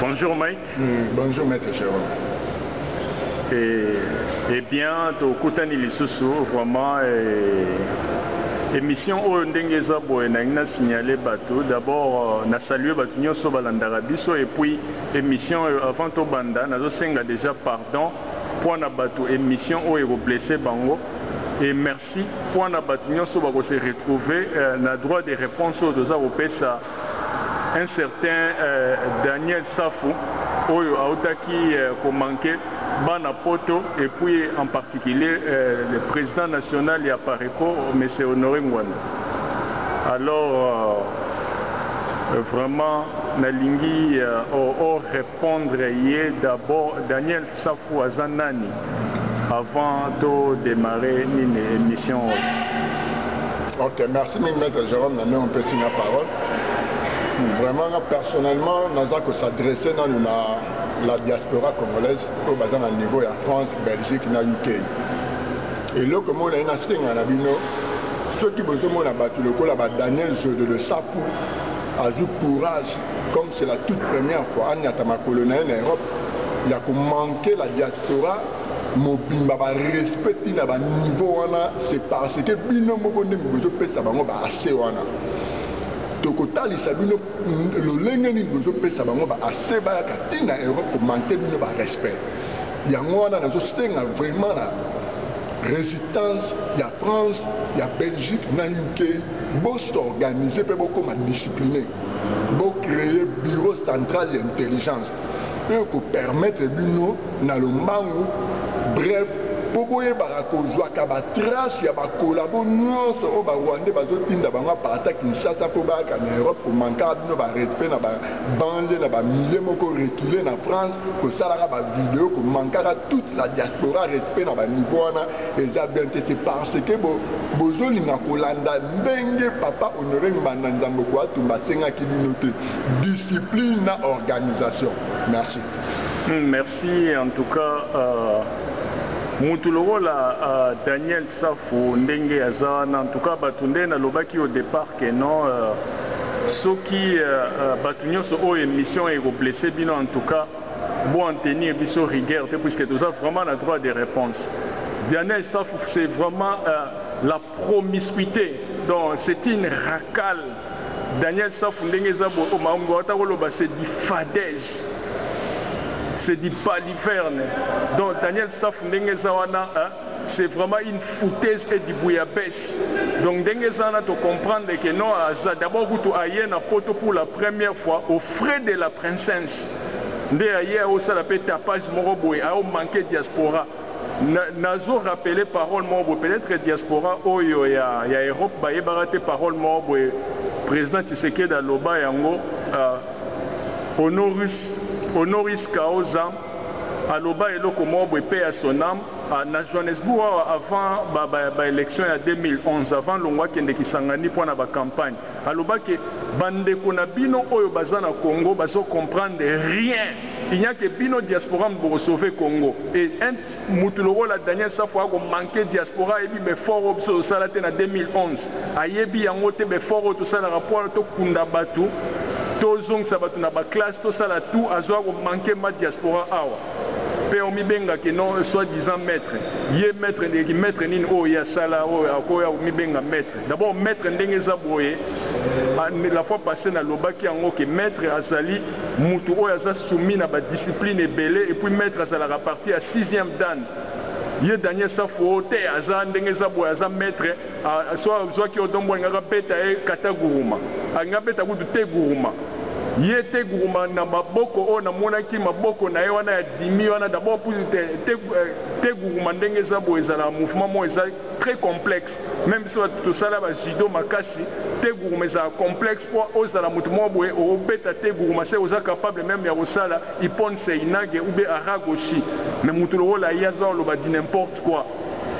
Bonjour Mike. Bonjour Maître Jérôme. Et bien, au Koutani Lissousou, vraiment, émission où Ndengeza Boena a signalé Bateau. D'abord, on a salué Batunyo Sobalandarabiso et puis émission avant au Banda, nous avons déjà pardon pour la Bateau émission où il blessé Bango. Et merci pour la Batunyo Sobago se retrouver na droit de réponse aux deux Européens. Un certain Daniel Safou, Oyo Aotaki Komanke, Bana Poto, et puis en particulier le président national Yapareko, M. Honoré Ngwana. Alors, vraiment, Nalingi au répondre hier d'abord Daniel Safou Azanani avant de démarrer une émission. Ok, merci Maître Jérôme, on peut signer la parole. Vraiment, personnellement, nous avons s'adresser dans la diaspora congolaise au bas dans le niveau de France, Belgique, UK. Et là, comme on a une assiette à la bino, ceux qui veulent battre le coup, Daniel Zode de Safou a eu courage, comme c'est la toute première fois, en Yatama colonel en Europe, il y a manqué la diaspora, mobimba ba respecter na ba niveau wana, c'est parce que bino moko ne mbozo pesa bango ba assez wana. Tokotali sabino lolenge ni bozo pesa bango ba assez ba katina Europe pour manquer bino ba respect. Yango wana nazo senga vraiment na résistance ya France, ya Belgique, na UK, bo s'organiser pe bo comme discipliné. Bo créer bureau central d'intelligence et pour permettre bino na lo mangu bref boboye barakozwaka batrace ya bakolabo nyonso oyo barwandais bazotinda bango apata kinshasa mpo bayaka na europe komankaka bino barespect na babande na bamilie moko reculé na france kosalaka bavideo komankaka toute la diaspora respect na baniveau wana eza bien te c'est parce que bozolinga kolanda ndenge papa honore ngibanda nzambe koatumba asengaki bino te discipline na organisation. Merci. Merci en tout cas. Moutoulogo la Daniel Safou ndenge azana en tout cas batunde na lobaki au départ que non ceux qui batunyo so o émission et blessé bino en tout cas bon en tenir biso rigueur puisque tout ça vraiment la droit de réponse. Daniel Safou c'est vraiment la promiscuité donc c'est une racale. Daniel Safou ndenge zabo o maungo atakoloba c'est du fadaise. C'est du baliverne. Donc Daniel Safou Ndengezawana, c'est vraiment une foutaise et du bouillabaisse. Donc Ndengezana, tu comprends que non, d'abord vous avez un photo pour la première fois aux frais de la princesse. D'ailleurs, au salapé tapage moroboué, a manqué diaspora. Nazo rappelé parole moroboué, peut-être diaspora, oh il y a Europe, bah il baraté parole moroboué, président Tshisekedi Aloba yango, Honoris Causa, Aloba et Lokomobo et paix à son âme, à Johannesburg avant l'élection en 2011, avant l'Ongwa qui s'engagné pour la campagne. Aloba que bande konabino oyo bazana Congo, bazo comprendre rien. Il n'y a que bino diaspora pour sauver Congo. Et un moutuloro la dernière fois qu'on manquait diaspora et bien fort obso salate en 2011. Ayebi yangote be fort tout ça le rapport to kunda batu. Tozong sabatu na ba classe to sala tout azwa ko manquer ma diaspora awa pe o mi benga ke non soi-disant maître ye maître ndeki maître nini o ya sala o akoya o mi benga maître d'abord maître ndenge za boye la fois passée na lobaki yango ke maître azali mutu o ya za soumis na ba discipline ebele et puis maître azala reparti à 6e dan. Ye Daniel Safou te aza ndenge za boye aza maître soit ki odombo ngaka beta e kataguruma anga beta kudu te guruma ye te guruma na maboko o na monaki maboko na ye wana ya dimi wana d'abord pour te guruma ndenge za boye ezala mouvement mo eza très complexe même si tout ça là ba judo makasi te guruma ezala complexe pour ozala mutu mo boye o beta te guruma c'est oza capable même ya kosala iponse inage ou be aragoshi mais mutu lo la yaza lo ba di n'importe quoi.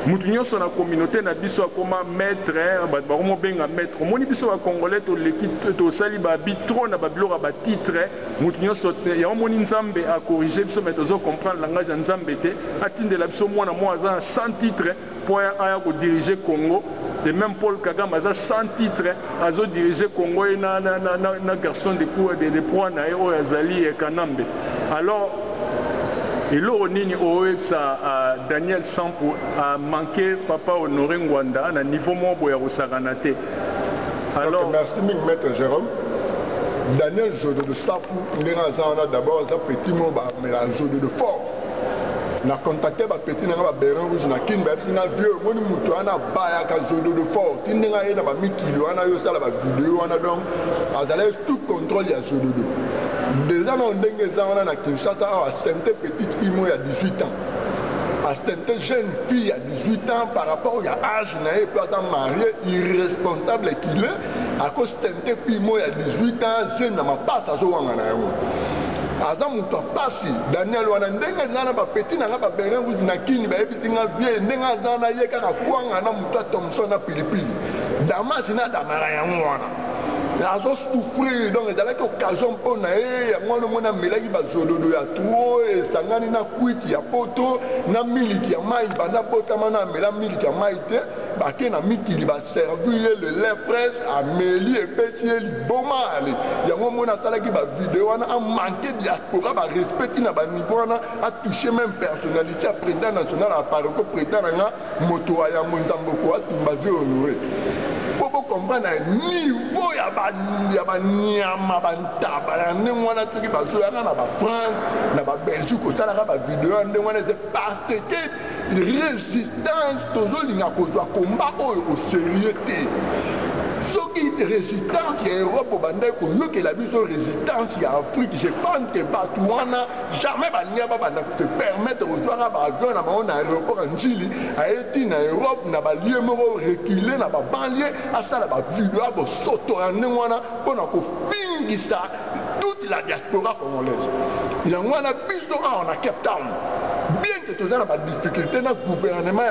Mutu nyonso na communauté na biso akoma maître ba mo benga maître moni biso ba congolais to l'équipe to sali ba bitro na ba bilora ba titre mutu nyonso ya moni nzambe a corriger biso mais tozo comprendre langage nzambe te atinde la biso mwana mo aza sans titre pour aya ko diriger Congo et même Paul Kagame aza sans titre azo diriger Congo na garçon de cour de proie na yo azali Kanambe. Alors eloko nini oyoka Daniel Sampu a manqué papa Honoré Ngwanda na niveau moko ya kosakana te. Alors merci mingi maître Jérôme. Daniel Zodo de Safu ndenge aza wana d'abord aza petit moko bamela Zodo de fort. Na contacté ba petit na ba Bérin Rouge na kin ba tina vieux moni mutu wana baya ka Zodo de fort. Tindenga ye na ba mikilo wana yo sala ba vidéo wana donc azala tout contrôle ya Zodo de. Déjà na ndenge za wana na Kinshasa a senté petite fille mo ya 18 ans. A senté jeune fille à 18 ans par rapport à l'âge naïf peut être marié irresponsable qu'il est à cause de senté fille mo ya 18 ans jeune na ma passe à zo wana na yo. Adam muto pasi Daniel wana ndenge zana ba petit na ba Bérin Rouge na kini ba ebiti nga vie ndenge zana ye kaka kwanga na muto Thomson na pilipili Damas na damara ya wana azo souffrir donc ezalaki occasion mpona ye yango wana mona amelaki bazododo ya tuo esangani na kwiti ya poto na miliki ya mai banda botama na amela miliki ya mai te bake na mikili baservi ye le lait fraîche ameli epesi ye liboma ale yango mona asalaki bavideo wana amanke diaspora barespecti na baniveau wana atouche même personnalité ya président national apareko président nanga moto ya yango nzamboko atumba vie honoré pour comprendre niveau ya banyama bantaba ya ndenge wana soki bazoyaka na bafrance na babelgique kosalaka bavideo ndenge wana eze parce que résistance tozolinga kozwa komba oyo osérieux te soki résistance ya Europe bandai koyokela biso résistance ya Afrique je pense que bato wana jamais balinga babanda te permettre kozwaka baavion na bango na aéroport ya njili ayeti na Europe na balie moko reculer na babanlie asala bavideo ya bosoto ya ndenge wana mpona kofingisa toute la diaspora congolaise yango wana biso awa na Cape Town bien que tu as des difficultés dans le gouvernement,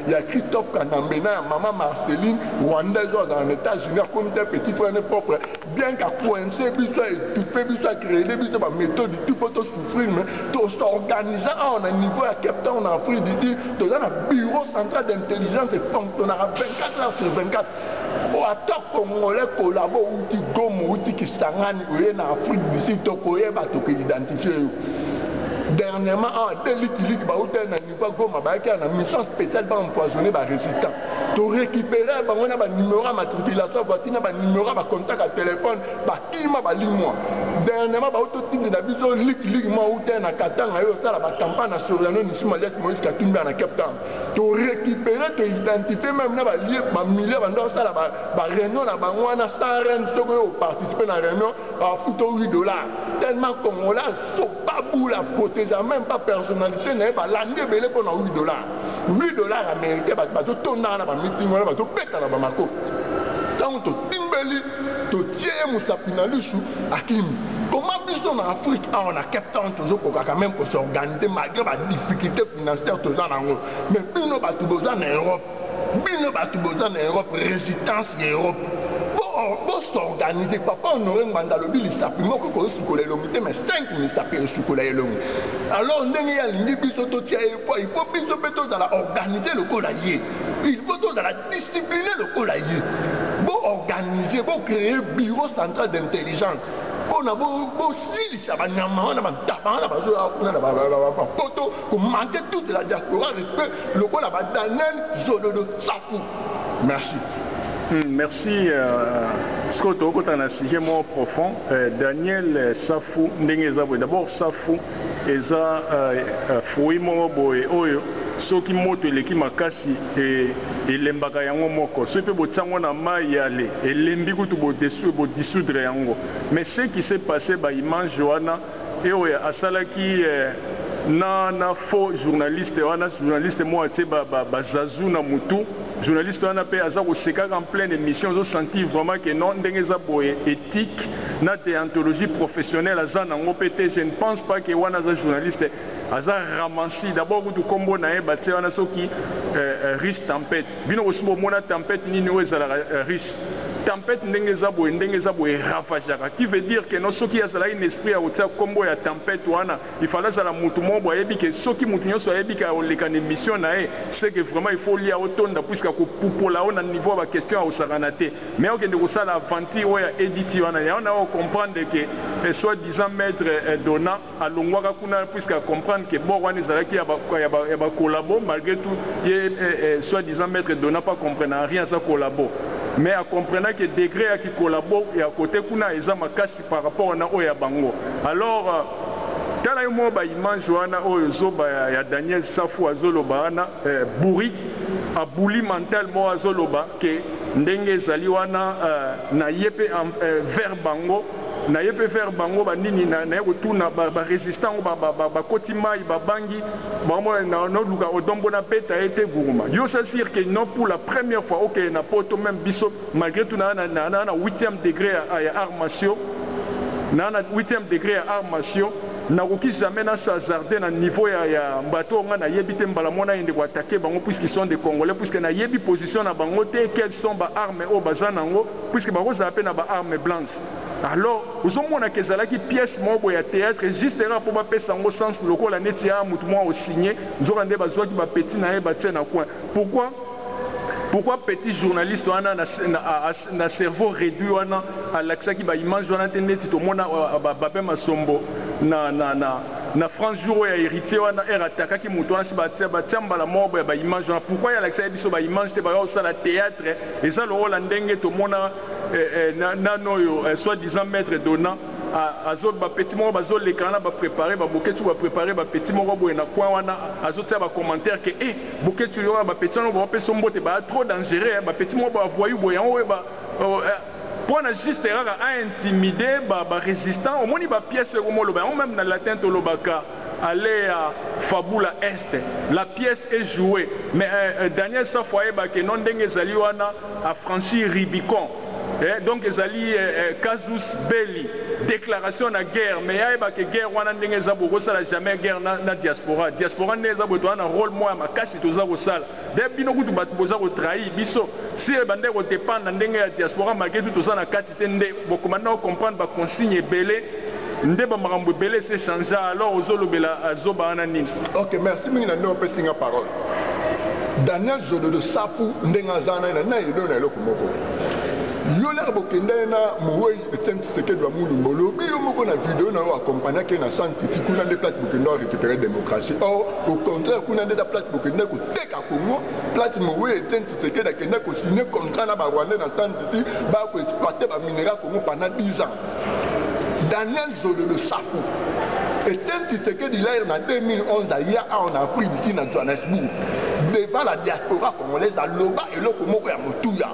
il y a Christophe Kanambena, maman Marceline, Rwandaise dans les États-Unis, comme petit frère propre, bien qu'à coincer, tout fait, créer des méthodes, tout peut souffrir, mais tout s'organiser à un niveau à Cape Town en Afrique, tu as un bureau central d'intelligence et fonctionnera 24 heures sur 24. Au attaque congolais collabo outil gomo outil qui sangani en Afrique d'ici tokoye batoke identifié. Dernièrement en délit ba outil na niveau goma ba ki na mission spéciale ba empoisonner ba résistant. To récupérer ba on a ba numéro matriculation voiture ba numéro ba contact à téléphone ba kima ba limo. Dernièrement ba outil tindi na biso lik ma outil na katanga yo sala ba campagne na surveillance ni Somalie Moïse Katumbi na Cape Town. To récupérer to identifier même na ba lié ba milliers ba ndo sala ba réunion na ba wana sans rien to ko participer na réunion à fouto $8 tellement congolais so pas bout la protéger même pas personnalité n'est pas l'année belé pour $8 $8 américains ba to tona na ba meeting wana ba to peta na ba mako donc to timbeli to tie musapina lusu akimi. Comment biso en Afrique, on a Cape Town toujours pour quand même pour s'organiser malgré les difficultés financières toujours en Europe. Mais bino batu besoin en Europe, bino batu besoin en Europe, résistance en Europe. Pour s'organiser, papa on aurait demandé le bill simplement que pour soukoler l'homme, mais 5 000 sapés soukoler l'homme. Alors on y a l'idée biso to tia il faut biso beto dans la organiser le colaïer. Il faut dans la discipliner le colaïer. Pour organiser, pour créer un bureau central d'intelligence. On a beau si ça va n'avoir on a poto pour manquer toute la diaspora respect le coup là-bas Daniel Zododo Safu. Merci. Merci Scott Okota na sujet moins profond Daniel Safu ndengeza d'abord Safu eza fruit mo boye oyo soki moto eleki makasi elembaka yango moko soki pe botango na mai yale elembi kutu bodissoudre yango mais ce qui s'est passé ba image wana oyo asalaki na faux journaliste wana journaliste mo atie bazazu na mutu journaliste wana pe aza kosekaka en pleine émission zo sentir vraiment que non ndenge eza boye éthique na déontologie professionnelle aza nango pete je ne pense pas que wana aza journaliste aza ramassi d'abord kutu kombo na ye batie wana soki riche tempête bino kosi bomona tempête nini oyo ezalaka riche tempête ndenge za boye ravagera qui veut dire que non soki azala un esprit ya otia kombo ya tempête wana il fallait za la mutu mobo ayebi que soki mutu nyonso ayebi ka oleka na mission na e c'est que vraiment il faut lia otonda puisque ko pupola ona niveau ba question au saranate mais on kende ko sala aventure ya editi wana ya on a comprendre que soit disant maître Dona alongwaka kuna puisque comprendre que bon wana ezalaki ya ba collabo malgré tout soit disant maître Dona pas comprendre rien ça collabo mais à comprendre que degré à qui collabore et à côté kuna eza makasi par rapport na oya bango alors tala yo mo ba image wana oyo zoba ya Daniel Safu azoloba wana bourri abuli mental mo azoloba que ndenge ezali wana na yepe vers bango na yepe faire bango banini na kotuna ba résistant ba kotima ba bangi ba mo na luka odombo na peta été gourma yo ça dire que non pour la première fois OK na poto même biso malgré tout na 8e degré à armation na 8e degré à armation na koki jamais na s'hazarder na niveau ya bateau nga na yebite mbala mona inde ko attaquer bango puisqu'ils sont des Congolais puisque na yebi position na bango te quelles sont ba armes au bazanango puisque bango za appelle na ba armes blanches. Alors, vous avez que qui pièce mobo ya théâtre juste là pour pas pesa ngo sens local la neti ya mutu mo au signer nous rendre bazwa ki ba petit na e ba tena coin. Pourquoi petit journaliste na cerveau réduit wana à l'accès qui ba image wana neti to mona ba pe masombo na France jour ya héritier wana erataka ki mutu wana si ba tiamba la mobo ba image wana pourquoi ya l'accès biso ba image te ba au la théâtre et ça le rôle ndenge to mona nanoyo soi-disant maître Dona azot ba petit mo bazol le kana ba préparer ba boketu ba préparer ba petit mo boye na kwa wana azot ba commentaire que boketu yo ba petit no ba peso mbote ba trop dangereux ba petit mo ba voyou boye en ba pour na juste rara a intimider ba résistant au moni ba pièce ko mo lo ba même na latin to lobaka aller à Fabula Est la pièce est jouée mais Daniel Safoye ba que non ndenge zali wana a franchi Rubicon. Donc ezali casus belli déclaration de guerre mais ya ba que guerre wana ndenge za boko sala jamais guerre na diaspora ne za boto na rôle moi makasi to za ko sala de bino kutu bat boza ko trahir biso si bande ko dépendre ndenge ya diaspora malgré tout ça na kati tende boko maintenant comprendre ba consigne belé nde ba makambo belé c'est changer alors ozolobela azoba na nini. OK, merci mingi na ndo pesi nga parole. Daniel Zododo Safu ndenga zana na yedo na eloko moko. Yo la bokende na Moïse Etienne Tshisekedi wa Mundu Mbolo biyo moko na vidéo na accompagné que na scientifique kuna de plate bokende récupérer démocratie au contraire kuna de plate bokende ko teka Congo plate Moïse Etienne Tshisekedi akende ko signer contrat na ba Rwanda na scientifique ba ko exploiter ba minerais Congo pendant 10 ans. Daniel Zododo Safu Etienne Tshisekedi là en 2011 en Afrique ici na Johannesburg devant la diaspora congolaise à Loba et le Congo ya Motuya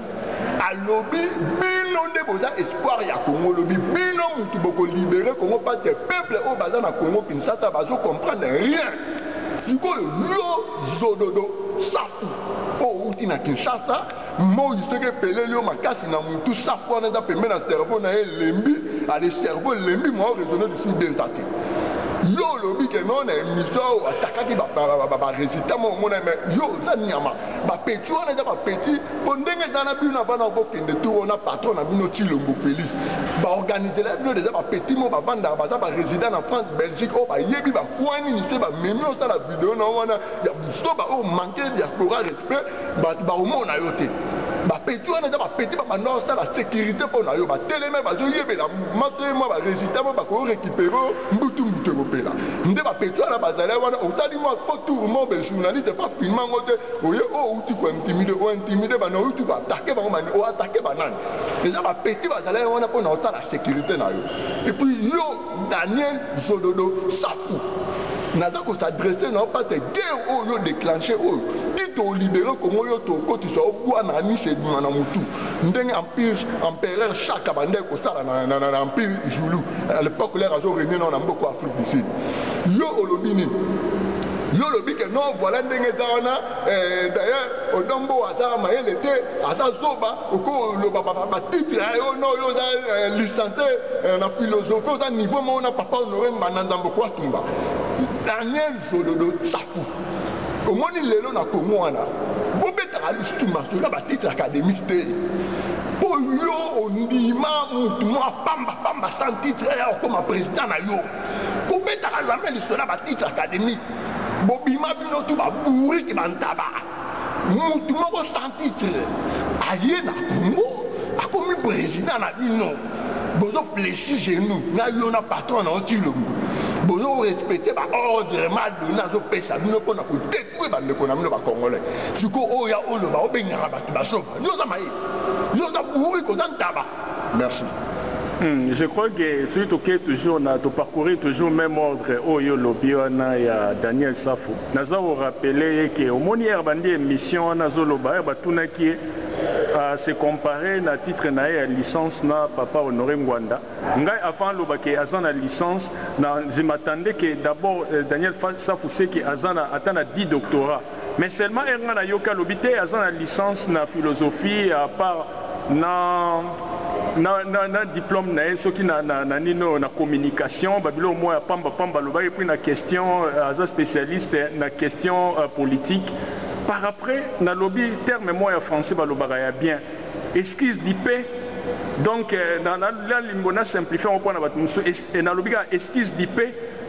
à Lobi bino nde boza espoir ya Congo Lobi bino mutu boko libérer Congo parce que peuple au bazar na Congo Kinshasa bazo comprendre rien sikoyo yo Zododo Safu o uti na Kinshasa mo iseke pelele yo makasi na mutu Safu na da pembe na cerveau na lembi à le cerveau lembi mo raisonner dessus d'entité yo lobi que non émission attaquer ba résultat mo mona mais yo ça nyama ba petit on est ba petit ndenge dans bino bana ko kende tout on a patron na bino Tshilombo Félix ba organiser la bino déjà ba petit mo ba banda ba résident en France Belgique o ba yebi ba kwani ni se ba memi on la vidéo na wana ya busto ba o manquer diaspora respect ba o mona yo te ba petit on est ba petit ba non ça la sécurité pour na yo ba télémé ba zo yebe la mouvement moi ba résultat mo ba ko récupérer mbutu nde ba petro na bazala wana otali mo photo mo be journaliste pas filmer ngote oye o uti ko intimider ba na uti ko attaquer ba mani o attaquer ba nani déjà ba petit bazala wana pour na otala sécurité na yo et puis yo Daniel Zododo Safu naza ko s'adresser na pas de guerre o yo déclencher o to libérer Congo yo to ko tu so bwa na ni chez na mutu ndenge empereur Chaka bande ko sala na empire Joulou à l'époque les rajo réuni na mboko Afrique du Sud yo olobini yo lobi que non voilà ndenge zaona d'ailleurs odombo azara mayele te asa zoba oko lo ba titre yo no yo da licencié na philosophie au niveau mo na papa honoré mananda mboko atumba Daniel Zododo Safu omoni lelo na Congo wana bobeta à l'histoire, tu as titre académique. Pour yo, on dit, moi, pamba, sans titre, comme président, pour mettre à la main l'histoire, titre académique. Bobima, bino, tout va bourrer qui va en tabac. Moutou, moi, sans titre. Aïe, na Congo, a comme président, na bino. Bozo fléchir chez nous, na patron, na otilongo. Bozo respecter ba ordre mal donné à zo pesa bino pour na détruire ba ndeko na bino ba congolais. Siko oya olo ba obengara ba tu ba soba. Yo za mai. Yo za bourri ko dan taba. Merci. Je crois que tu as toujours parcouru toujours le même ordre au Yolobiona et à Daniel Safo. Nous avons rappelé que au monière bandi émission Nazoloba batuna qui se comparer na titre na licence na papa Honoré Ngwanda. Ngai avant lobake azana licence je m'attendais que d'abord Daniel Safo c'est que azana atana 10 doctorats. Mais seulement erna yoka lobité azana licence na philosophie à part na diplôme na ce qui na communication babilo moi pamba loba et puis na question as spécialiste na question politique par après na lobby terme moi français baloba ya bien esquisse d'IP donc dans la limbona simplifié on prend et na lobby esquisse d'IP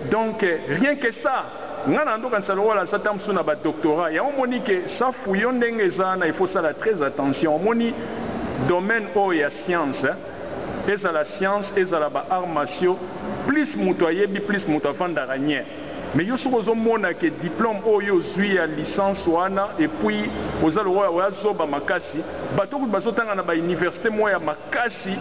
donc rien que ça ngana ndo kan salo wala satam suna ba doctorat ya on moni que ça fouillon ndenge zana il faut ça la très attention moni domaine où il y a science, et à la science, et à la armation, plus moutoyebi, plus moutafan d'araignée. Mais yo sozo mona que diplôme où yo zui à licence wana et puis aux allois ou azoba makasi, bato ku bazotanga na ba université moya makasi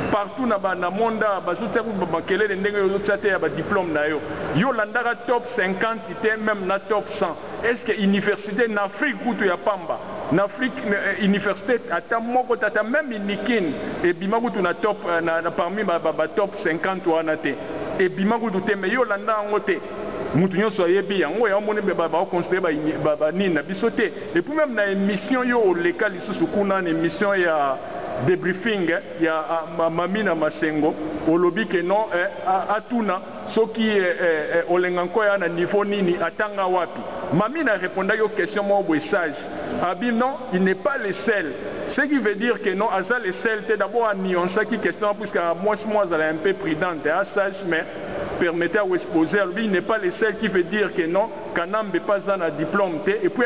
partout na ba na monda bazotia ku bakele ndenge yo tsate ya ba diplôme na yo. Yo landara top 50 ité même na top 100. Est-ce que université en Afrique ou ya pamba? En Afrique université ata moko tata même inikin et bimakutu na top na parmi ba top 50 wana te. Et bimakutu te mais yo landa ngote. Mutu nyonso ayebi yango ya moni ba considérer ba nini na bisote. Et puis même na émission yo leka lisusu kuna na émission ya debriefing ya Mamina Masengo olobi ke non atuna soki olenganko ya na niveau nini atanga wapi. Mamina répondait aux questions mon sage. Abi non, il n'est pas le seul. Ce qui veut dire que non, Asa le seul, c'est d'abord à nuancer qui question puisque moi elle est un peu prudente et sage mais permettez à vous exposer. Lui, il n'est pas le seul qui veut dire que non, Kanambe pas un diplôme et puis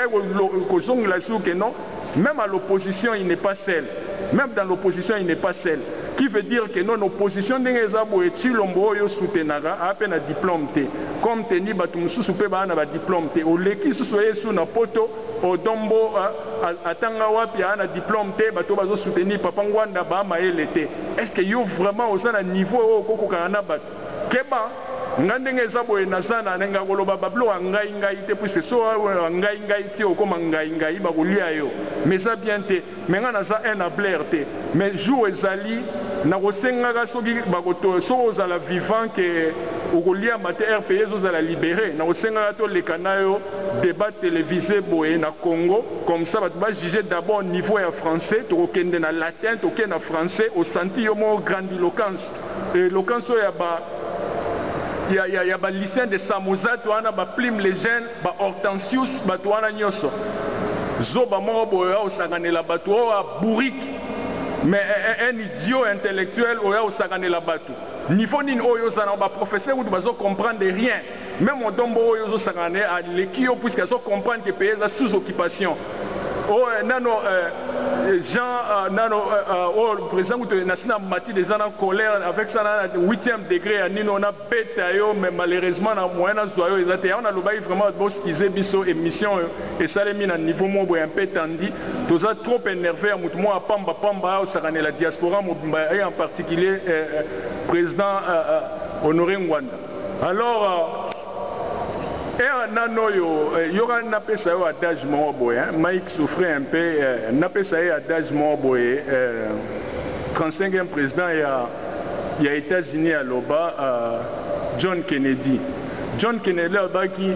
que non, même à l'opposition il n'est pas seul. Même dans l'opposition il n'est pas seul. Qui veut dire que non, l'opposition n'est pas lombo yo soutenara à peine un diplôme té. Comme teni batum soupe ba na ba diplôme té. Au leki sousoye sous na poto au dombo atanga wapi ana diplôme té bato bazo soutenir papa Ngwanda ba maele té. Est-ce que yo vraiment au na niveau au koko kana ba keba ngandenge zabo enazana nenga koloba bablo ngai te puisque so ngai ti okoma ngai ba kolia yo mais ça bien te mais ngana za un abler te mais jour ezali na kosenga ga soki ba koto so za la vivant que okolia mate RPS zo za la libérer na kosenga to le kanayo débat télévisé boé na Congo comme ça ba juger d'abord niveau ya français to kokende na latin to kende na français au senti yo mo grandiloquence et loquence ya ba il y a des lycéens de Samouza, ba Plim les jeunes, ba Hortensius, ba tuana nyoso. Zoba moro oya osagane la batu oya bourrique. Mais un idiot intellectuel oya osagane la batu. Niveau nin oyo zana ba professeur ou bazo comprendre rien. Même au dombo oyo osagane à l'équio puisqu'ils zo comprendre que pays sous occupation. Oh nano Jean nano le président de National Mati des gens en colère avec ça na 8e degré à nino na beta yo mais malheureusement na moyen zoyo ezate on a lobai vraiment boss kize biso émission et ça les mis à niveau mo un peu tendu tous a trop énervé à mutu mo pamba au sakane la diaspora et en particulier président Honoré Ngwanda. Alors il y aura un adage Mike souffrait un peu, un adage 35e président il y a États-Unis à l'Oba, John Kennedy. John Kennedy qui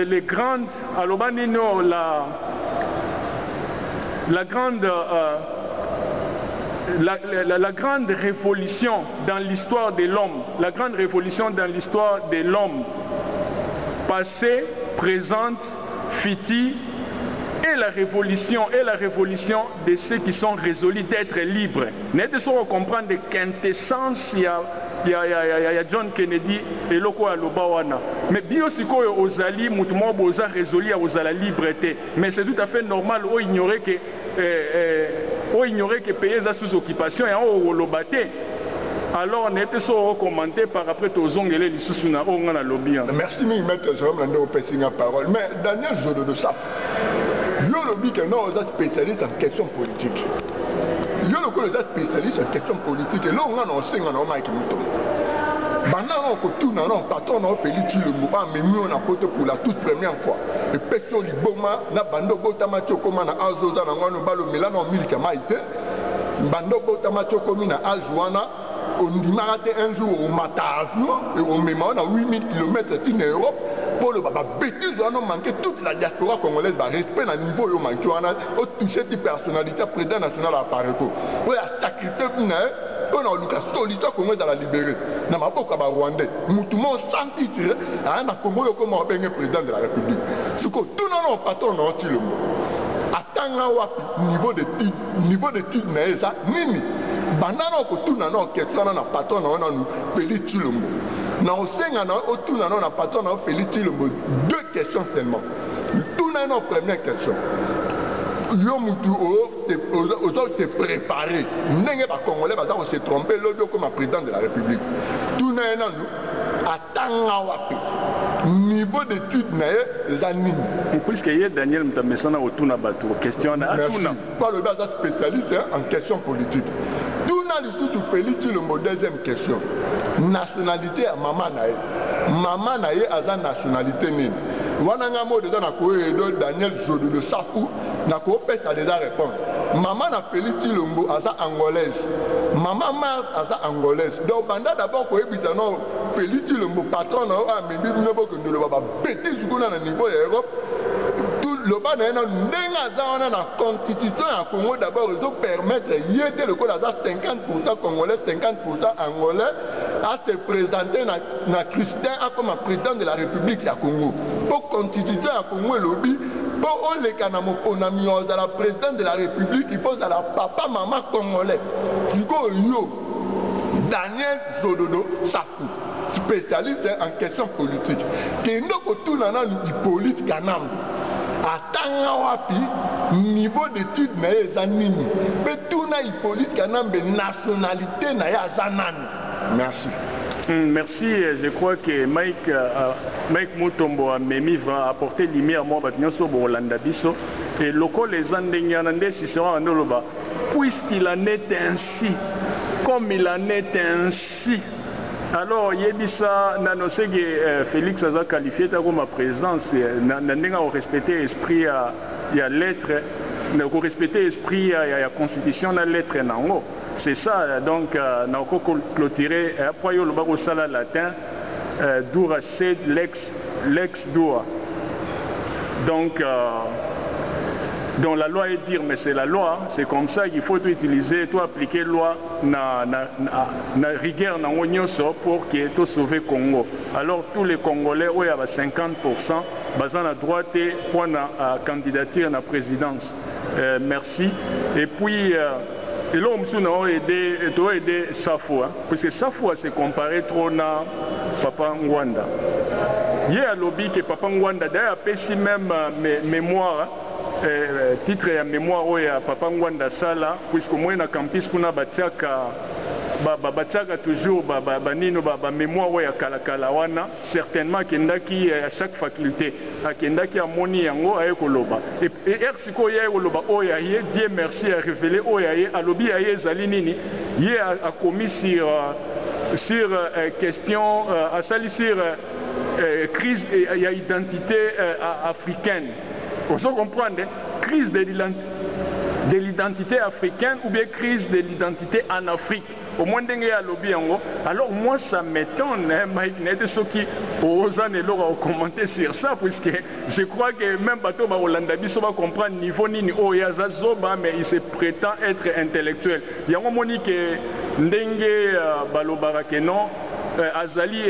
les grandes, à l'Oba Nino, la grande la grande révolution dans l'histoire de l'homme, la grande révolution dans l'histoire de l'homme passé présente Fiti et la révolution de ceux qui sont résolus d'être libres. N'êtes-ce pas comprendre de quintessence il y a John Kennedy et loko aloba wana. Mais bio sikoyo ozali mutu mo boza résolu à la liberté. Mais c'est tout à fait normal o ignorer que pays sous occupation et o lobate. Alors, n'était pas recommandé par après aux ongles et les na on a lobby. Merci, maître Jérôme Lando, pour la parole. Mais Daniel Jodo de Saf, je lobby que nous sommes spécialistes en questions politiques. Je lobby que nous spécialistes en questions politiques. Et là, on a enseigné en Mike Mouton. Maintenant, on a un patron, on a fait le mouvement, mais nous, on a voté pour la toute première fois. Le pétrole, le Boma, na bando botamatio comme na Azoda, na ngano balo Milano, Milka Maïté, bando botamatio comme na Azuana. On dit un jour au Matavio et au Méman à 8000 km en Europe pour le bêtise on a manqué toute la diaspora congolaise respect à niveau au manqué on a touché des personnalités président national à Pareco pour la sacrifier on a Lucas solitaire congolais dans la libérer na maboko ba rwandais mutumo sans titre à un Congo comme un président de la République ce que tout non patron non ti le atanga wapi niveau d'étude na ça nini bandana ko tuna na question na patron na nous peli tilombo na osenga na otuna na patron na peli tilombo deux questions seulement tuna na première question yo mutu o se préparer ndenge ba congolais ba se tromper l'audio comme président de la République tuna na nous atanga wapi niveau d'étude na zanini puisque hier Daniel Mtamesana otuna batu question na atuna pas le bas spécialiste en questions politiques. Tuna lisusu peliti le deuxième question. Nationalité à maman nae. Maman nae aza nationalité nini. Wananga mo déjà na ko edo Daniel Jodo de Safu na ko pesa déjà répondre. Maman na peliti le aza angolaise. Maman mère aza angolaise. Donc banda d'abord ko ebisa no peliti le patron na a mbi no ko ndolo baba bêtise ko na niveau Europe. Le bas n'a la constitution à Congo d'abord ils permettre de le code 50% congolais 50% angolais à se présenter dans Christian comme président de la République à Congo pour constitution à Congo et lobby pour les canamopona à la présidente de la République il faut à la papa maman congolais yo Daniel Zododo Sakou spécialiste en questions politiques qui nous tourne dans Hippolyte Kanam atanga wapi niveau d'étude na eza nini pe tuna Hippolyte Kanambe nationalité na ya zanani. Merci. Merci, je crois que Mike Mutombo a memi va apporter lumière moi batinyoso bo Rolanda biso et loko les andenyanande si sera en Oloba puisqu'il en est ainsi comme il en est ainsi. Alors, il y a dit ça, Félix a qualifié comme présidence, il a respecté l'esprit, il y a lettre, il a respecté l'esprit, il y a la constitution, la lettre, c'est ça, donc, il a clôturé, après il y a le sala latin, Doura c'est l'ex Doura. Donc la loi est dire, mais c'est la loi, c'est comme ça qu'il faut utiliser, tout appliquer la loi na rigueur na onyoso pour que tout sauver Congo. Alors tous les Congolais, où il y a 50%, basant la droite pour la candidature à la présidence. Merci. Et puis, et là, on a aidé Safo, parce que Safo s'est comparé trop à Papa Ngwanda. Il y a un lobby que Papa Ngwanda, d'ailleurs, a fait même mémoire. Titre ya mémoire ya Papa Ngwanda Sala puisque moi na campus kuna batiaka toujours banino mémoire ya kalakala wana certainement kendaki à chaque faculté akendaki amoni yango aye koloba et ersiko ya koloba oya ye Dieu merci a révélé oya ye alobi ya ye zali nini ye a commis sur question à sali sur crise ya identité africaine. Vous comprenez, crise de l'identité africaine ou bien crise de l'identité en Afrique. Au moins, alors moi ça m'étonne, Mike, ceux qui osent commenter sur ça, puisque je crois que même Bato Rolanda Bisso va comprendre niveau nini Oyazazoba, mais il se prétend être intellectuel. Il y a un moment que Ndenge Balobara que non. azali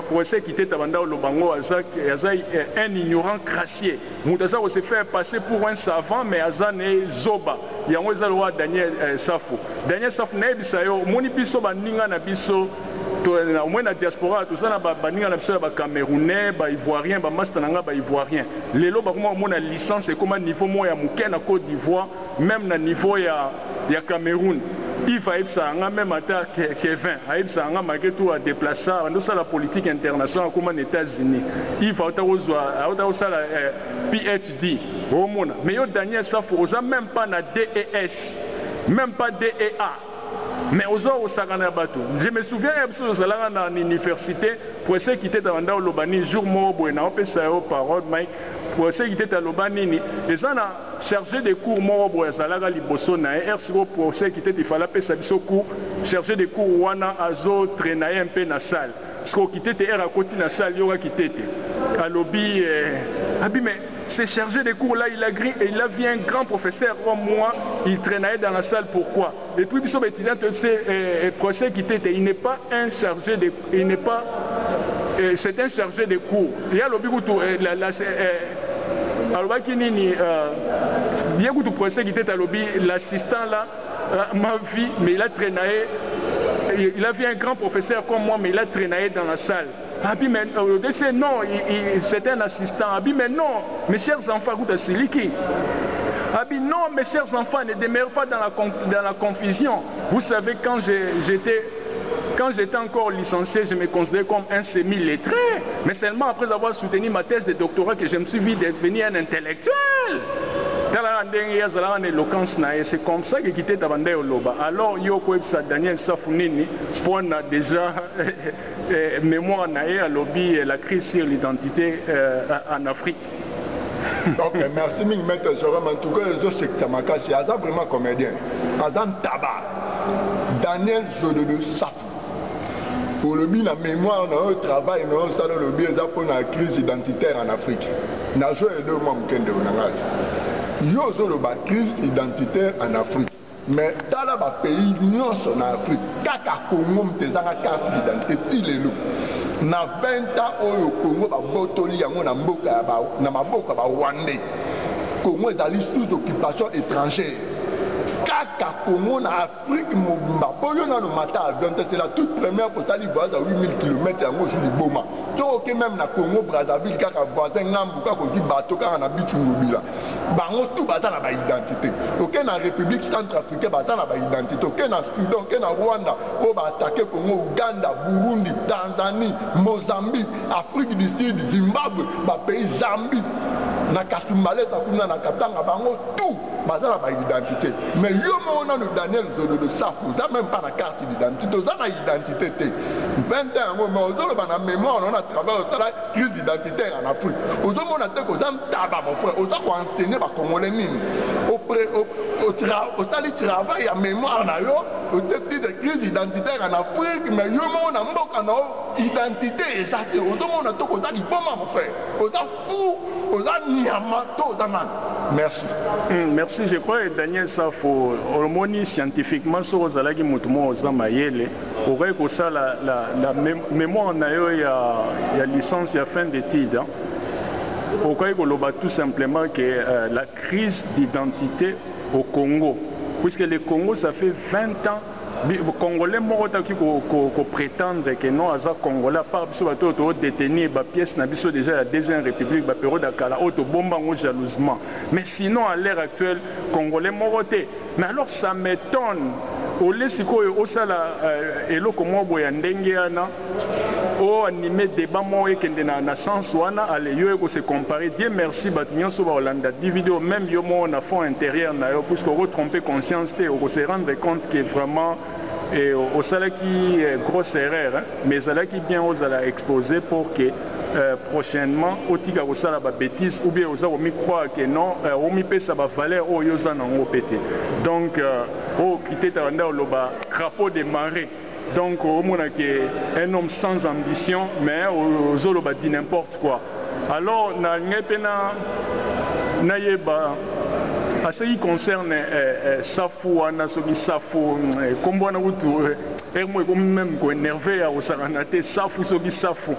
procès qui était avant au Lobango un ignorant crassier mutaza se faire passer pour un savant mais azane zoba yango ezalwa Daniel Safo na bisa yo moni biso baninga na biso au moins na diaspora tout ça na baninga na biso ba Camerounais ba Ivoirien ba master nanga ba Ivoirien lelo ba kuma mona licence et comme niveau mo ya muke na Côte d'Ivoire même na niveau ya Cameroun il va être même à Kevin, il malgré tout à déplacer dans la politique internationale comme aux États-Unis. Il va être PhD. Mais Daniel Safo, même pas na DES, même pas DEA. Mais aux autres, je me souviens à l'université, pour ceux qui étaient dans le Lobani, jour mort, on peut ça parole, pour ceux qui étaient à Lobani, ils ont chargé des cours mort, pour ceux qui étaient, il fallait appeler ça cours, chargé des cours, wana azo traîner un peu dans la salle. Parce qu'il était à côté de la salle, il y a qui était. À lobby, mais c'est chargé des cours là, il a vu un grand professeur comme moi, il traînait dans la salle, pourquoi? Et puis, c'est procès qui était, il n'est pas un chargé de, il n'est pas, c'est un chargé de cours. Il y a lobby alors il y a un procès qui était à lobby, l'assistant là, ma vie, mais il a traîné, il a vu un grand professeur comme moi, mais il a traîné dans la salle. Abi, mais non, c'était un assistant. Abi, mais non, mes chers enfants, Abi, non, mes chers enfants, ne demeurent pas dans la confusion. Vous savez, quand j'étais encore licencié, je me considérais comme un semi-lettré. Mais seulement après avoir soutenu ma thèse de doctorat que je me suis vu devenir un intellectuel. C'est comme ça que j'ai quitté Tabandé au Loba. Alors, Yoko Daniel Safounini, pour déjà mémoire à lobby la crise sur l'identité en Afrique. Donc, merci, Maître Jérôme. En tout cas, les autres secteurs, c'est vraiment comédien. Adam Tabac, Daniel Jododo Safou. Pour le bien, la mémoire, le travail, le bien pour la crise identitaire en Afrique. Nous avons joué deux membres qui ont la crise identitaire en Afrique. Mais dans le pays, nous sommes en Afrique. Kaka Congo, nous avons une carte d'identité. Na 20 ans, au Congo, Botoli, na Maboka, Rwandais. Congo est allé sous occupation étrangère. Kaka Congo, en Afrique, c'est la toute première fois que tu à 8000 km sur le Boma. Donc, même na Congo, Brazzaville, Kaka voisin, Nambuka, qui bateau, car on habite sur le bango tout bata na ba identité. Ok na République centrafricaine bata na ba identité. Ok na Soudan, ok na Rwanda, o ba attaquer Congo, Uganda, Burundi, Tanzanie, Mozambique, Afrique du Sud, Zimbabwe, ba pays Zambie. Na Kasumbalesa kuna na Katanga bango tout bata na ba identité. Mais yo on a le Daniel Jododo Safou, ça même pas la carte d'identité, ça na identité. 20 ans mais aujourd'hui ba na mémoire on a travaillé sur la crise identitaire en Afrique. Aujourd'hui on a te ko zam taba mon frère, on a enseigné ba Congolais nini. Au travail à mémoire na yo, au début de crise identitaire en Afrique, mais yo on a mboka na identité exacte. Aujourd'hui on a to ko tali boma mon frère. On a fou, on a niamato zaman. Merci. Merci, je crois que Daniel Safo, hormonie scientifiquement, sur Ozalagi Moutoumou Ozamayele, aurait que ça la mémoire na yo, il y a licence, il y a fin d'études. Pourquoi il y a tout simplement que la crise d'identité au Congo, puisque le Congo, ça fait 20 ans. Les Congolais qui prétendent que non, les Congolais, par exemple, détenir les pièces déjà la deuxième république, la période d'Akala, jalousement. Mais sinon, à l'heure actuelle, les Congolais morotés. Mais alors, ça m'étonne. Au Lessiko, au Sala, et là, comme moi, au animé débat, moi, et qu'il y a un sens, allez, yo, se comparer. Dieu merci, Batmignon, sur Hollande, des vidéos, même yo, on a fond intérieur, puisqu'on va tromper conscience, on se rendre compte que vraiment, et au salaire qui est grosse erreur, mais ça qui bien aux à exposer pour que prochainement, au tika au salaire bêtise ou bien aux mi croire que non, au mi paie ça va valeur au yosan en pété. Donc, au quitter Taranda au crapaud des marées. Donc, au moins un homme sans ambition, mais aux autres dit n'importe quoi. Alors, na ngepena na yeba À ce qui concerne Safu, Anasogi Safu, comme on a vu, même énervé à Osaranate, Safu, Sogi Safu.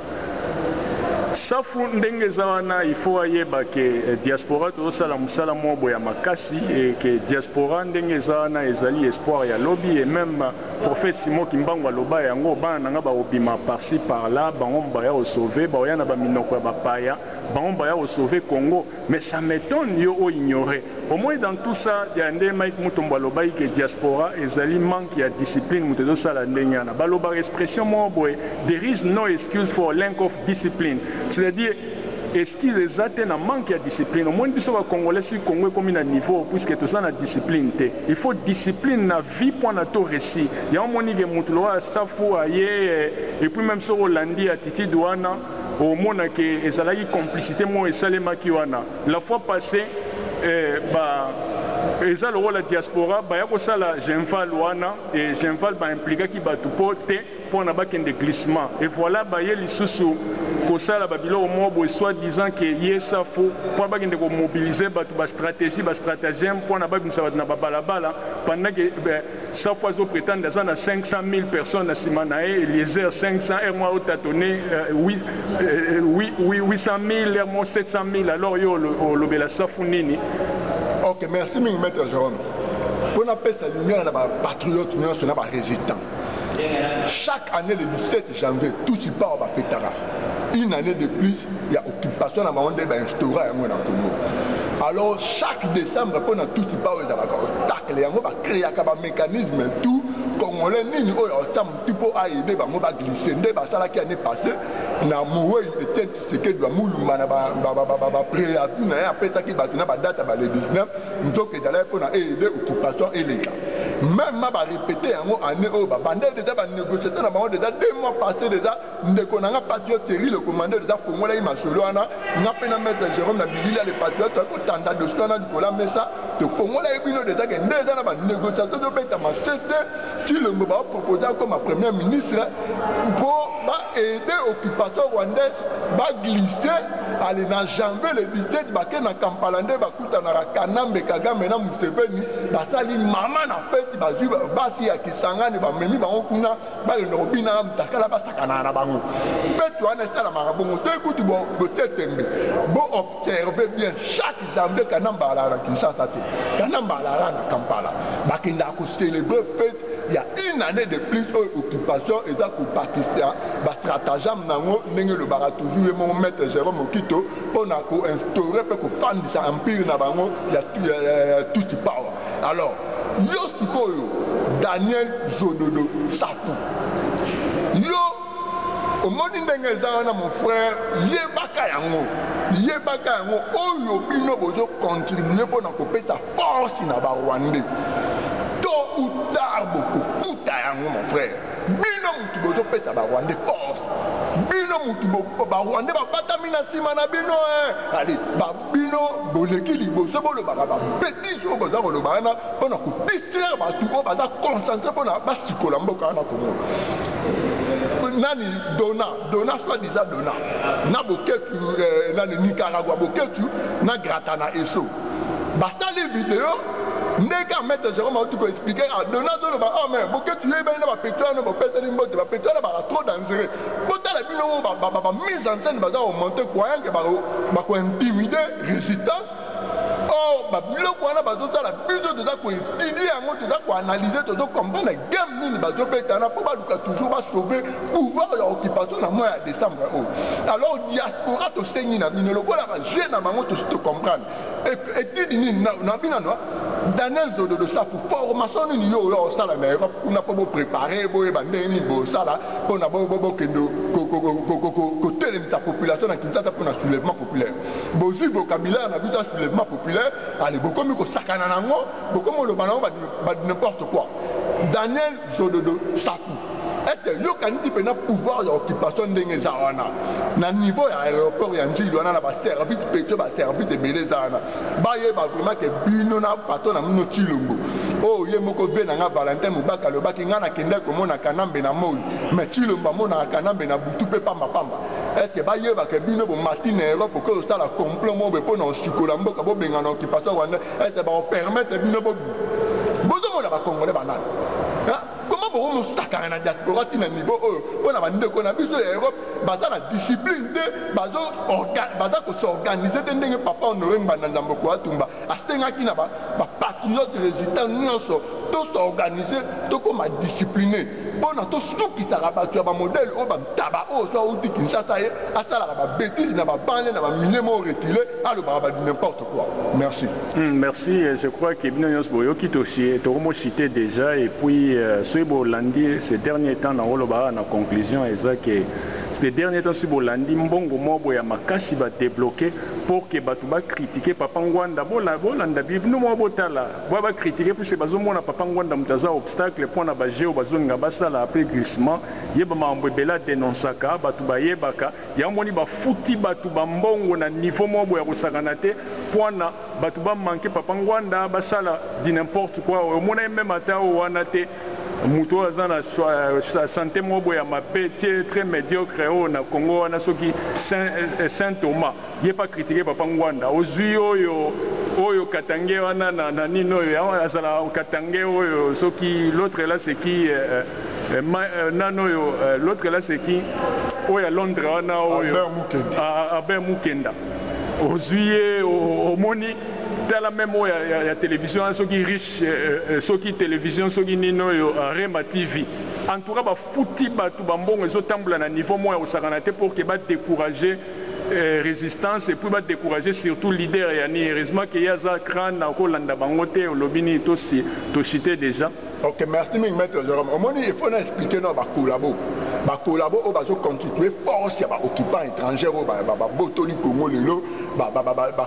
Safu ndenge zawana il faut ayeba que diaspora tozosala musala mwa boya makasi et que diaspora ndenge zawana ezali espoir ya lobby et même prophète Simon Kimbangu aloba yango bana nanga baobima par-ci par-là bango baya osauver baoya na baminoko ya bapaya bango baya osauver Congo mais ça m'étonne yo o ignorer au moins dans tout ça ya nde Mike Mutombo aloba que diaspora ezali manque ya discipline muto tozosala ndenge na baloba expression mwa boye there is no excuse for lack of discipline. C'est-à-dire, est-ce qu'ils ont un manque de discipline? Au moins, ils sont congolais sur Congo comme un niveau, puisque tout ça a discipline. Il faut discipline na vie pour notre récit. Il y a un moment où Moutloa, Safou, Aye, et puis même sur Hollandi, à Titi Douana, au moment où ils ont eu complicité, moi et Salema Kiwana. La fois passée, et ça le rôle de la diaspora, il y a la Genval Wana, et Genval va impliquer qui va tout porter pour un glissement. Et voilà, il y a les sous pour ça, la Babylone au moins, soit disant que y ça faut pour mobiliser la stratégie, la stratagème pour na balabala pendant que ça fois au prétend dans 500 000 personnes à Simanae, Eliezer 500 et moi au tâtonné 800 000 et moi 700 000 alors yo le la safunini. Ok, merci maître Jérôme. Pour la paix, c'est lumière, on a patriote, on a résistant. Chaque année le 17 janvier, tout y part au Pétara. Une année de plus, il y a occupation à un moment donné, instauré à un moment donné. Alors, chaque décembre, on a tout y part au tacle, on va créer un mécanisme, tout, comme on l'a dit, on a aidé, on va glisser, ça là qui année passée, na moué, peut-être ce que doit moulouma, préavis, après ça qui va tenir la date le 19, nous avons aider l'occupation illégale. Même ma répéter en année au bandel déjà négocié dans le déjà 2 mois passés déjà ne connaît pas patriote série le commandeur déjà pour moi là il m'a solo ana n'a pas na mettre Jérôme na bilili les patriotes pour tanda de sona du cola mais ça de pour moi là il bino déjà que déjà na négociation de bête ma c'était qui le m'a proposé comme premier ministre pour aider occupation rwandaise va glisser aller dans janvier le 17 ba ke na Kampala nde ba kuta na Kanambe Kagame na Museveni ba sali mama na fait basi ya kisangani bamemi bango kuna balobina mtakala basakana na bango peto ana sala marabongo to ekuti bo tetembe bo observer bien chaque janvier Kanamba ala Kinshasa te Kanamba ala na Kampala bakinda ko célébrer fête il y a une année de plus occupation et ça pour Pakistan ba stratagème nango ndenge le bara toujours mon maître Jérôme Okito on a ko instaurer pe ko fandi sa empire na bango il y a tout y power alors yo sikoyo Daniel Zododo Safu yo omoni ndenge eza na mon frère yebaka yango oyo bino bozo contribuer pour na kopesa force na ba Rwandais tôt ou tard beaucoup futa yango mon frère bino mutu bozo pesa ba Rwandais force bino mutu ba Rwandais ba patami na sima na bino allez ba bino boleki liboso bolobaka ba bêtise oyo boza koloba wana mpona kodistraire bato oyo baza concentré mpona basikola mboka wana Kongo nani dona soi-disant dona na boketu nani Nicaragua boketu na grata na eso basali video ndeka maître Jérôme a tout expliqué à dona zolo ba oh mais boketu yeba na ba pétrole ba pétrole mbote ba pétrole ba trop dangereux botala bino ba mise en scène baza au monter croyant que ba ko intimider résistance or babiloko wana bazotala biso toza koétudie yango toza koanalyse toza comprendre game nini bazobetana mpo baluka toujours basauve pouvoir ya occupation na mois ya décembre oyo alors diaspora tosengi na bino lokola baje na bango tocomprendre étude nini na binano Daniel Zododo Safu formation nini yo oyo osala na Europe kuna mpo boprépare boyeba ndenge nini bosala mpona bokendo kotelemisa population na Kinshasa mpona soulèvement populaire bozwi vocabulaire na biso ya soulèvement populaire allez bokomi kosakana nango bokomi oloba nango n'importe quoi Daniel Zododo Safu est-ce que yokani ti pena pouvoir ya occupation ndenge eza wana na niveau ya aéroport ya njili wana na baservice pétro baservice ebele eza wana bayeba vraiment ke bino na patron na mino Tshilombo oyo ye moko ve na nga Valentin Mubaka alobaki nga nakende komona Kanambe na moi mais Tshilombo amonaka Kanambe na butu mpe pambapamba est-ce que bayebaka bino bo matine Europe pour que ça la complot mo be po na sikola mboka bo benga na occupation rwanda est-ce ba permettre bino bo bozo mo na ba congolais banana comment vous nous saccagez dans la diaspora à niveau on a demandé qu'on a vu sur l'Europe basé la discipline de basé s'organiser de papa on aurait un ndamboko atumba astenga qui n'a pas patriote résistant nous tous s'organiser tout comme discipliné bon à tous ceux qui s'arrabattent à modèle au bam tabac au soit outil qui s'attaque à ça la bêtise n'a pas parlé n'a pas miné mon retiré à le baba n'importe quoi. Merci. Merci, je crois que Bino Nyos Boyo qui t'ont cité déjà et puis ces derniers temps dans la conclusion est que ces derniers temps sur Bolandi mbongo mobo ya makasi ba débloquer pour que batu ba critiquer papa Ngwanda bolanda bibno mobo tala ba critiquer puis c'est bazo mona papa Ngwanda mutaza obstacle pour na ba geo bazo nga basala après glissement yeba mambo bela dénonçaka batu ba yebaka ya moni ba futi batu ba mbongo na niveau mobo ya kosakana te pour na batu ba manquer papa Ngwanda basala di n'importe quoi au mona même ata wana te muto aza na santé mobo ya mabe très médiocre na Congo wana soki Saint Thomas ye pas critiquer papa Ngwanda ozui oyo katange wana na nino oyo azala katange oyo soki l'autre là c'est qui nano yo l'autre là c'est qui oyo Londres wana oyo Albert Mukenda ozui omoni la même la télévision ceux qui riche ceux qui télévision ceux qui nino Rema TV en tout cas ba fouti ba tout bambongo zo tambula na niveau moya au sakanate pour que ba décourager résistance et puis ba décourager surtout leader yani heureusement que yaza crâne na ko landa bangote lobini to cité déjà. Ok, merci maître Jérôme. Au moment il faut expliquer non ba collabo au bazo constituer force ya ba occupant étranger au ba botoli Congo lelo ba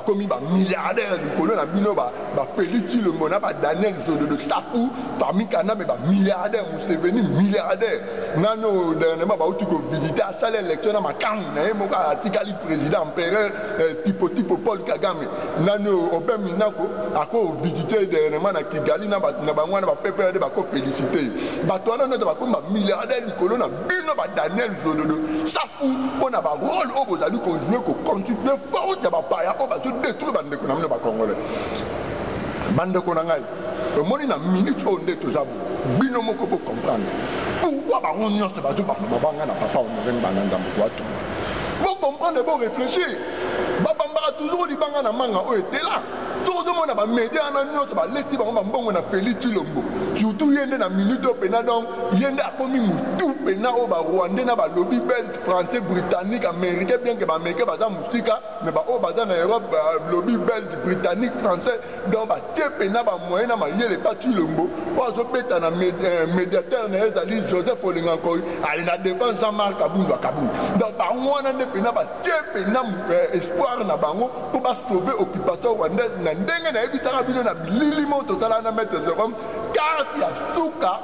commis ba milliardaire du Congo na bino ba Peliti le mona ba Daniel de Stafou parmi kana mais ba milliardaire Museveni milliardaire nano dernièrement ba utiko visiter à salle élection na makang na moka atikali président empereur tipo Paul Kagame nano Obem Minako ako visiter dernièrement na Kigali na bangwana ba peuple de ba ko féliciter ba to na ba komba milliardaire du Congo na bino ba Daniel Zododo Stafou on a ba rôle au bozali continuer ko constituer force ya ba paya o ba to détruire bande ko na ba congolais bande ko na ngai le moni na minute on est tous abu bino moko pour comprendre pourquoi ba on nyonso ba to ba banga na papa on venga bananda mkwatu vous comprenez vous réfléchir ba bamba toujours li banga na manga o était là tout le monde a média na nyonso ba leti ba mbongo na Peliti Lombo surtout yende na minute pena donc yende a komi mutu pena o ba rwandais na ba lobby belge français britannique américain bien que ba américain ba za musika mais ba o ba za na Europe lobby belge britannique français donc ba tie pena ba moyen na ma yele Peliti Lombo o zo beta na médiateur na ezali Joseph Olingankoy ali na défense en marque Kabundu donc ba ngona ne pena ba tie pena espoir na bango pour ba sauver occupation rwandaise na ndenge na ebitaka bino na bililimo totala na maître Jérôme carte ya suka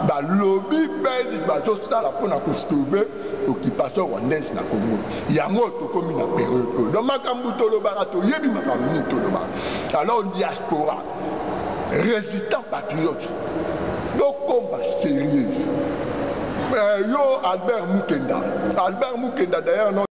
ba lobby belge bazosala mpona kosauve occupation rwandaise na Congo yango tokomi na période donc makambo tolobaka toyebi makambo nini tolobaka alors diaspora résistant patriote tokoma sérieux yo Albert Mukenda d'ailleurs